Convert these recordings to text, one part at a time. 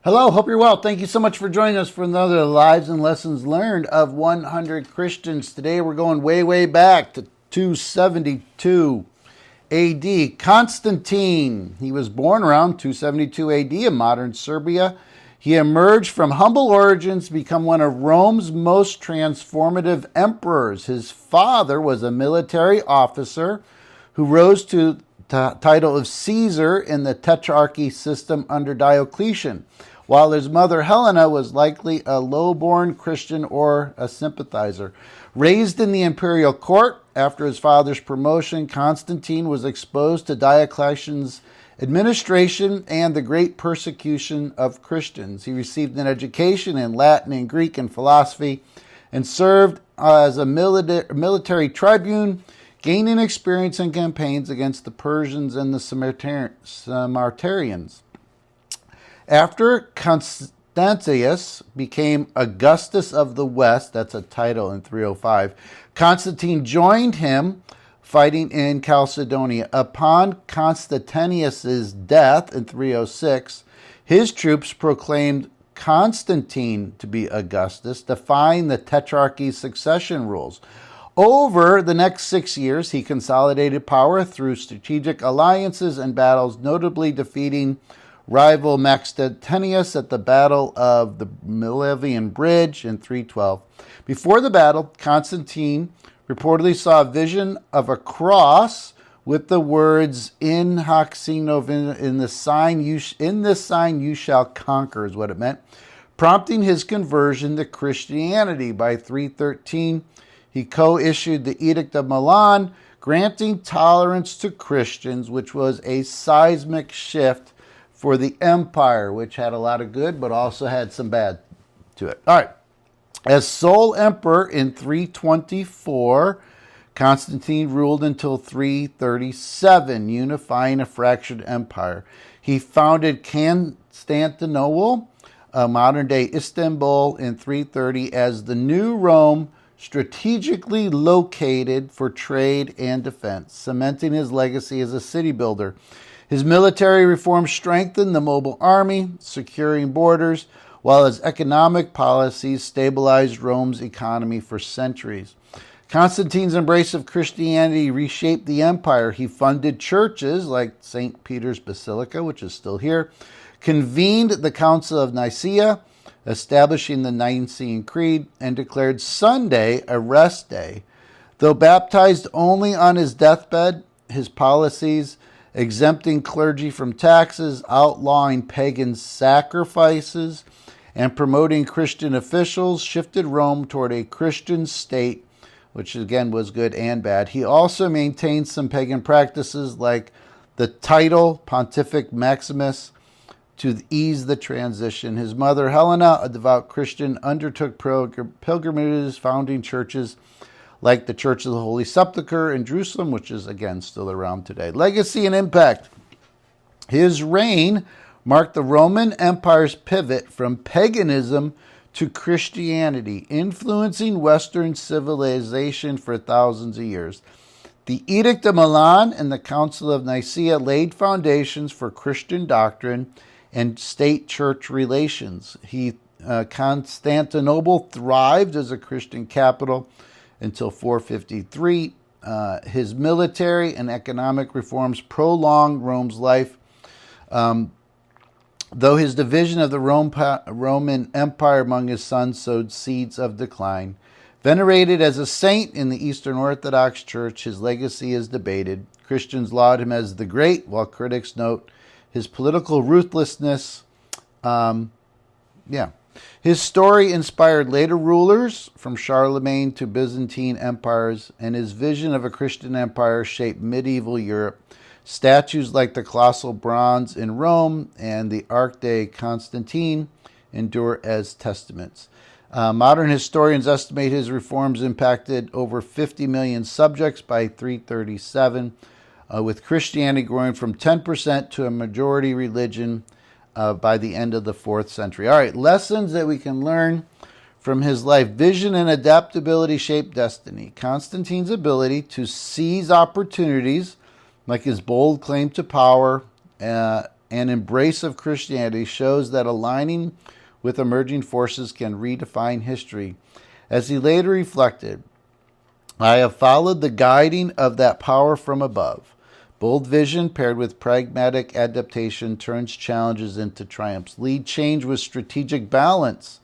Hello, hope you're well. Thank you so much for joining us for another Lives and Lessons Learned of 100 Christians. Today we're going way back to 272 AD. Constantine, he was born around 272 AD in modern Serbia. He emerged from humble origins to become one of Rome's most transformative emperors. His father was a military officer who rose to the title of Caesar in the tetrarchy system under Diocletian, while his mother Helena was likely a low-born Christian or a sympathizer. Raised in the imperial court, after his father's promotion, Constantine was exposed to Diocletian's administration and the great persecution of Christians. He received an education in Latin and Greek and philosophy and served as a military tribune, gaining experience in campaigns against the Persians and the Sarmatians. After Constantius became Augustus of the West, that's a title in 305, Constantine joined him fighting in Chalcedon. Upon Constantius's death in 306, his troops proclaimed Constantine to be Augustus, defying the tetrarchy's succession rules. Over the next 6 years, he consolidated power through strategic alliances and battles, notably defeating rival Maxentius at the Battle of the Milvian Bridge in 312. Before the battle, Constantine reportedly saw a vision of a cross with the words "In hoc signo," in this sign you shall conquer, is what it meant, prompting his conversion to Christianity. By 313, he co-issued the Edict of Milan, granting tolerance to Christians, which was a seismic shift for the empire, which had a lot of good, but also had some bad to it. All right. As sole emperor in 324, Constantine ruled until 337, unifying a fractured empire. He founded Constantinople, modern-day Istanbul, in 330 as the new Rome, strategically located for trade and defense, cementing his legacy as a city builder. His military reforms strengthened the mobile army, securing borders, while his economic policies stabilized Rome's economy for centuries. Constantine's embrace of Christianity reshaped the empire. He funded churches like St. Peter's Basilica, which is still here, convened the Council of Nicaea, establishing the Nicene Creed, and declared Sunday a rest day. Though baptized only on his deathbed, his policies exempting clergy from taxes, outlawing pagan sacrifices, and promoting Christian officials shifted Rome toward a Christian state, which again was good and bad. He also maintained some pagan practices like the title Pontific Maximus to ease the transition. His mother Helena, a devout Christian, undertook pilgrimages, founding churches like the Church of the Holy Sepulchre in Jerusalem, which is, again, still around today. Legacy and impact. His reign marked the Roman Empire's pivot from paganism to Christianity, influencing Western civilization for thousands of years. The Edict of Milan and the Council of Nicaea laid foundations for Christian doctrine and state-church relations. Constantinople thrived as a Christian capital until 453. His military and economic reforms prolonged Rome's life, though his division of the Roman Empire among his sons sowed seeds of decline. Venerated as a saint in the Eastern Orthodox Church, his legacy is debated. Christians laud him as the Great, while critics note his political ruthlessness. His story inspired later rulers, from Charlemagne to Byzantine empires, and his vision of a Christian empire shaped medieval Europe. Statues like the colossal bronze in Rome and the Arc de Constantine endure as testaments. Modern historians estimate his reforms impacted over 50 million subjects by 337, with Christianity growing from 10% to a majority religion by the end of the 4th century. All right, lessons that we can learn from his life. Vision and adaptability shape destiny. Constantine's ability to seize opportunities, like his bold claim to power, and embrace of Christianity shows that aligning with emerging forces can redefine history. As he later reflected, I have followed the guiding of that power from above. Bold vision paired with pragmatic adaptation turns challenges into triumphs. Lead change with strategic balance.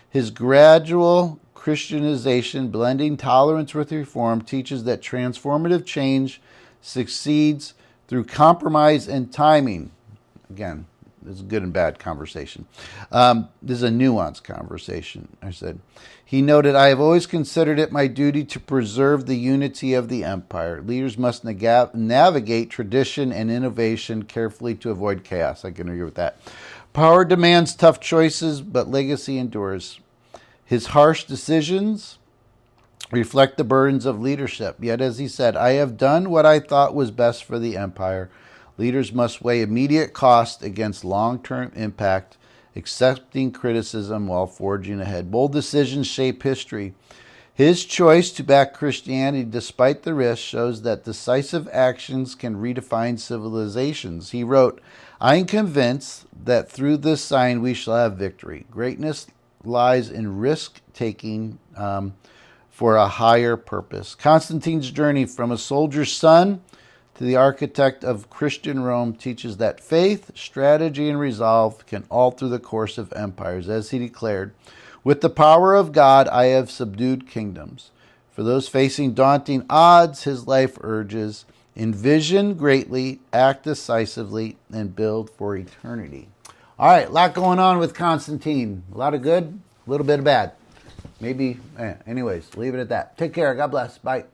His gradual Christianization, blending tolerance with reform, teaches that transformative change succeeds through compromise and timing. Again, this is a good and bad conversation. This is a nuanced conversation, I said. He noted, I have always considered it my duty to preserve the unity of the empire. Leaders must navigate tradition and innovation carefully to avoid chaos. I can agree with that. Power demands tough choices, but legacy endures. His harsh decisions reflect the burdens of leadership. Yet, as he said, I have done what I thought was best for the empire. Leaders must weigh immediate cost against long-term impact, accepting criticism while forging ahead. Bold decisions shape history. His choice to back Christianity despite the risk shows that decisive actions can redefine civilizations. He wrote, I am convinced that through this sign we shall have victory. Greatness lies in risk-taking for a higher purpose. Constantine's journey from a soldier's son to the architect of Christian Rome teaches that faith, strategy, and resolve can alter the course of empires. As he declared, with the power of God, I have subdued kingdoms. For those facing daunting odds, his life urges, envision greatly, act decisively, and build for eternity. All right, a lot going on with Constantine. A lot of good, a little bit of bad. Maybe, anyways, leave it at that. Take care. God bless. Bye.